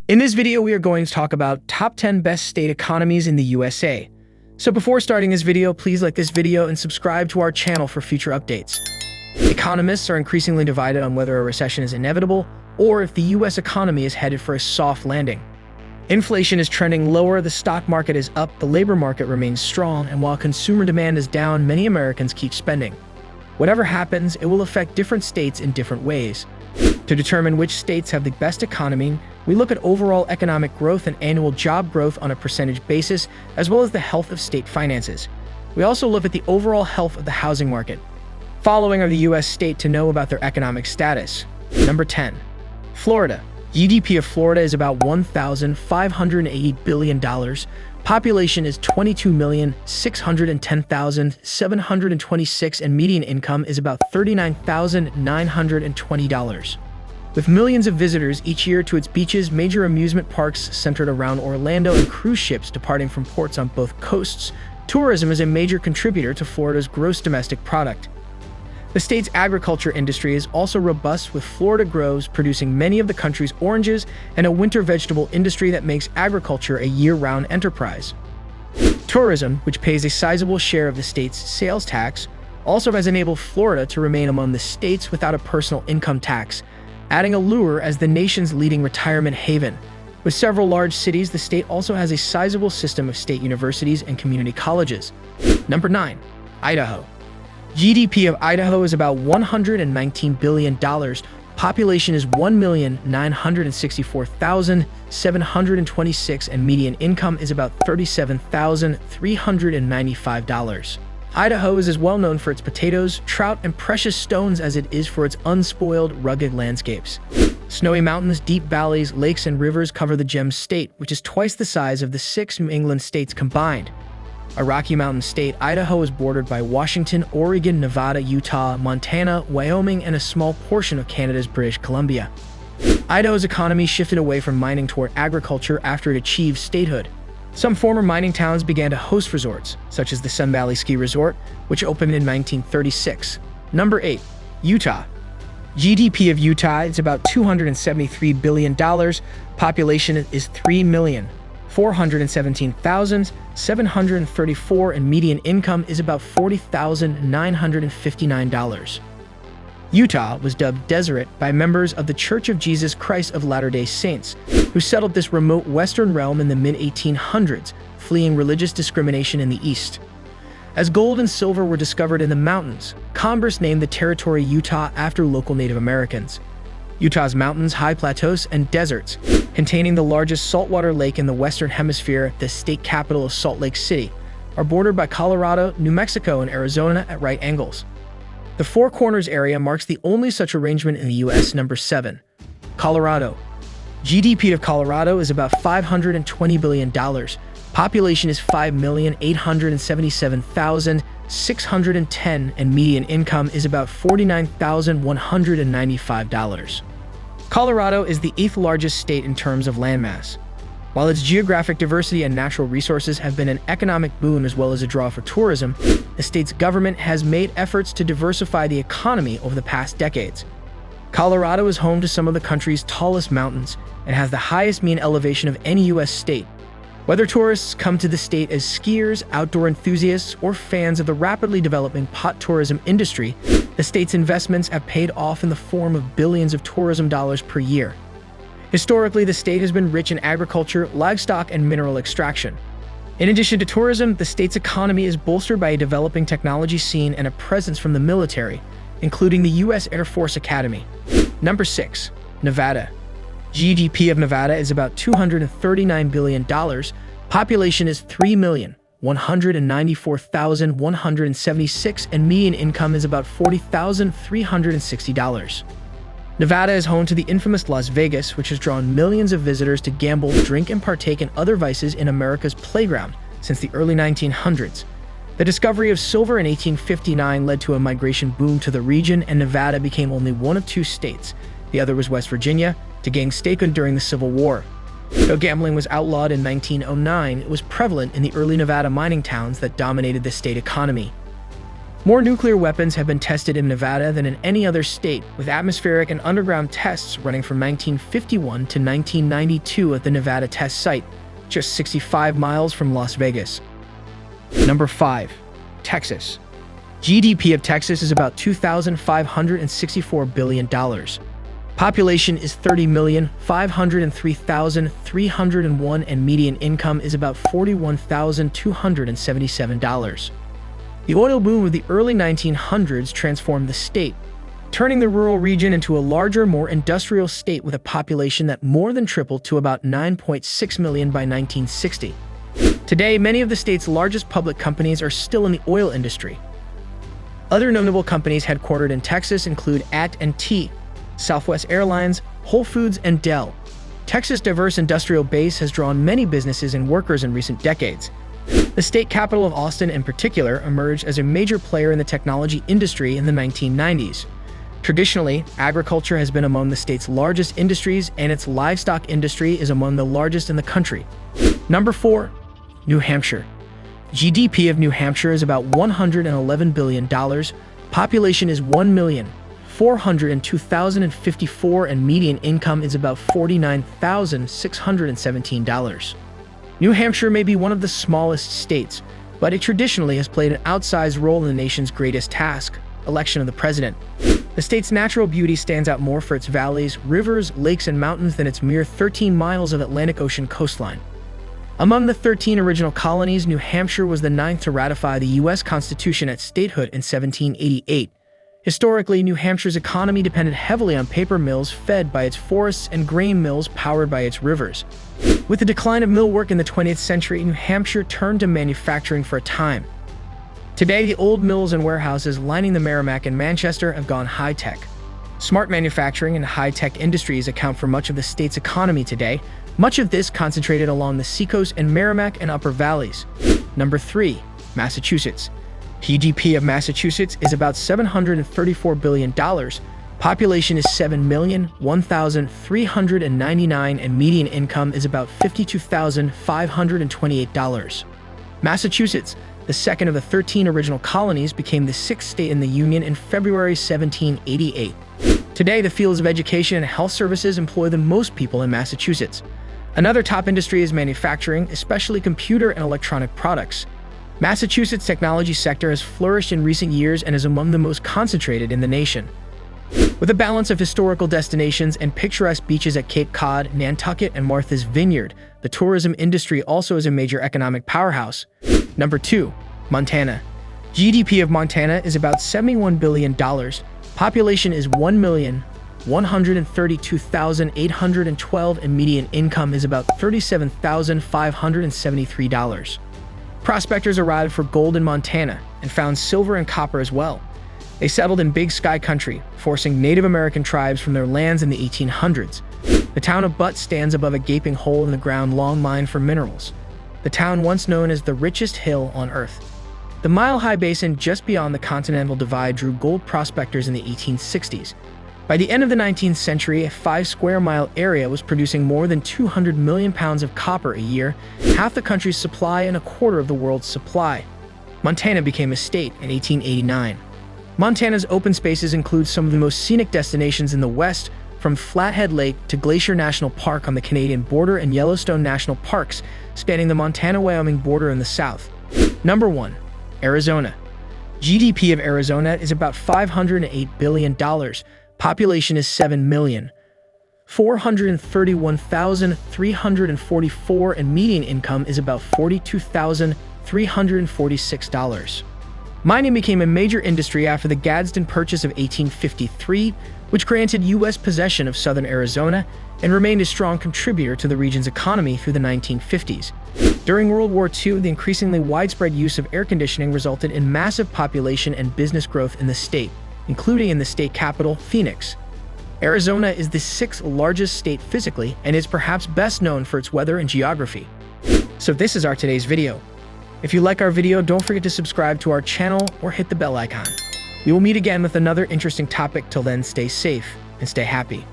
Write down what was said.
In this video, we are going to talk about top 10 best state economies in the USA. So before starting this video, please like this video and subscribe to our channel for future updates. Economists are increasingly divided on whether a recession is inevitable or if the US economy is headed for a soft landing. Inflation is trending lower, the stock market is up, the labor market remains strong, and while consumer demand is down, many Americans keep spending. Whatever happens, it will affect different states in different ways. To determine which states have the best economy, we look at overall economic growth and annual job growth on a percentage basis, as well as the health of state finances. We also look at the overall health of the housing market. Following are the U.S. state to know about their economic status. Number 10. Florida. GDP of Florida is about $1,580 billion. Population is 22,610,726 and median income is about $39,920. With millions of visitors each year to its beaches, major amusement parks centered around Orlando, and cruise ships departing from ports on both coasts, tourism is a major contributor to Florida's gross domestic product. The state's agriculture industry is also robust, with Florida groves producing many of the country's oranges and a winter vegetable industry that makes agriculture a year-round enterprise. Tourism, which pays a sizable share of the state's sales tax, also has enabled Florida to remain among the states without a personal income tax, adding allure as the nation's leading retirement haven. With several large cities, the state also has a sizable system of state universities and community colleges. Number 9. Idaho. GDP of Idaho is about $119 billion. Population is 1,964,726 and median income is about $37,395. Idaho is as well known for its potatoes, trout, and precious stones as it is for its unspoiled, rugged landscapes. Snowy mountains, deep valleys, lakes, and rivers cover the Gem State, which is twice the size of the 6 New England states combined. A Rocky Mountain state, Idaho is bordered by Washington, Oregon, Nevada, Utah, Montana, Wyoming, and a small portion of Canada's British Columbia. Idaho's economy shifted away from mining toward agriculture after it achieved statehood. Some former mining towns began to host resorts, such as the Sun Valley Ski Resort, which opened in 1936. Number 8. Utah. GDP of Utah is about $273 billion. Population is 3,417,734 and median income is about $40,959. Utah was dubbed Deseret by members of the Church of Jesus Christ of Latter-day Saints, who settled this remote western realm in the mid-1800s, fleeing religious discrimination in the east. As gold and silver were discovered in the mountains, Congress named the territory Utah after local Native Americans. Utah's mountains, high plateaus, and deserts, containing the largest saltwater lake in the Western Hemisphere, the state capital of Salt Lake City, are bordered by Colorado, New Mexico, and Arizona at right angles. The Four Corners area marks the only such arrangement in the U.S. Number 7. Colorado. GDP of Colorado is about $520 billion. Population is 5,877,610 and median income is about $49,195. Colorado is the 8th largest state in terms of landmass. While its geographic diversity and natural resources have been an economic boon as well as a draw for tourism, the state's government has made efforts to diversify the economy over the past decades. Colorado is home to some of the country's tallest mountains and has the highest mean elevation of any U.S. state. Whether tourists come to the state as skiers, outdoor enthusiasts, or fans of the rapidly developing pot tourism industry, the state's investments have paid off in the form of billions of tourism dollars per year. Historically, the state has been rich in agriculture, livestock, and mineral extraction. In addition to tourism, the state's economy is bolstered by a developing technology scene and a presence from the military, including the U.S. Air Force Academy. Number 6. Nevada. GDP of Nevada is about $239 billion. Population is 3,194,176 and median income is about $40,360. Nevada is home to the infamous Las Vegas, which has drawn millions of visitors to gamble, drink, and partake in other vices in America's playground since the early 1900s. The discovery of silver in 1859 led to a migration boom to the region, and Nevada became only one of 2 states, the other was West Virginia, to gain statehood during the Civil War. Though gambling was outlawed in 1909, it was prevalent in the early Nevada mining towns that dominated the state economy. More nuclear weapons have been tested in Nevada than in any other state, with atmospheric and underground tests running from 1951 to 1992 at the Nevada test site, just 65 miles from Las Vegas. Number 5. Texas. GDP of Texas is about $2,564 billion. Population is 30,503,301 and median income is about $41,277. The oil boom of the early 1900s transformed the state, turning the rural region into a larger, more industrial state with a population that more than tripled to about 9.6 million by 1960. Today, many of the state's largest public companies are still in the oil industry. Other notable companies headquartered in Texas include AT&T, Southwest Airlines, Whole Foods, and Dell. Texas' diverse industrial base has drawn many businesses and workers in recent decades. The state capital of Austin, in particular, emerged as a major player in the technology industry in the 1990s. Traditionally, agriculture has been among the state's largest industries, and its livestock industry is among the largest in the country. Number 4. New Hampshire. GDP of New Hampshire is about $111 billion. Population is 1,402,054 and median income is about $49,617. New Hampshire may be one of the smallest states, but it traditionally has played an outsized role in the nation's greatest task, election of the president. The state's natural beauty stands out more for its valleys, rivers, lakes, and mountains than its mere 13 miles of Atlantic Ocean coastline. Among the 13 original colonies, New Hampshire was the 9th to ratify the U.S. Constitution at statehood in 1788. Historically, New Hampshire's economy depended heavily on paper mills fed by its forests and grain mills powered by its rivers. With the decline of millwork in the 20th century, New Hampshire turned to manufacturing for a time. Today, the old mills and warehouses lining the Merrimack and Manchester have gone high-tech. Smart manufacturing and high-tech industries account for much of the state's economy today, much of this concentrated along the seacoast and Merrimack and Upper Valleys. Number 3. Massachusetts. GDP of Massachusetts is about $734 billion. Population is 7,001,399 and median income is about $52,528. Massachusetts, the second of the 13 original colonies, became the 6th state in the Union in February 1788. Today, the fields of education and health services employ the most people in Massachusetts. Another top industry is manufacturing, especially computer and electronic products. Massachusetts' technology sector has flourished in recent years and is among the most concentrated in the nation. With a balance of historical destinations and picturesque beaches at Cape Cod, Nantucket, and Martha's Vineyard, the tourism industry also is a major economic powerhouse. Number 2. Montana. GDP of Montana is about $71 billion. Population is 1,132,812 and median income is about $37,573. Prospectors arrived for gold in Montana and found silver and copper as well. They settled in Big Sky Country, forcing Native American tribes from their lands in the 1800s. The town of Butte stands above a gaping hole in the ground long mined for minerals. The town once known as the richest hill on Earth. The mile-high basin just beyond the Continental Divide drew gold prospectors in the 1860s. By the end of the 19th century, a 5-square-mile area was producing more than 200 million pounds of copper a year, half the country's supply and a quarter of the world's supply. Montana became a state in 1889. Montana's open spaces include some of the most scenic destinations in the West, from Flathead Lake to Glacier National Park on the Canadian border and Yellowstone National Parks, spanning the Montana-Wyoming border in the south. Number 1. Arizona. GDP of Arizona is about $508 billion. Population is 7,431,344 and median income is about $42,346. Mining became a major industry after the Gadsden Purchase of 1853, which granted U.S. possession of southern Arizona and remained a strong contributor to the region's economy through the 1950s. During World War II, the increasingly widespread use of air conditioning resulted in massive population and business growth in the state, including in the state capital, Phoenix. Arizona is the 6th largest state physically and is perhaps best known for its weather and geography. So this is our today's video. If you like our video, don't forget to subscribe to our channel or hit the bell icon. We will meet again with another interesting topic. Till then, stay safe and stay happy.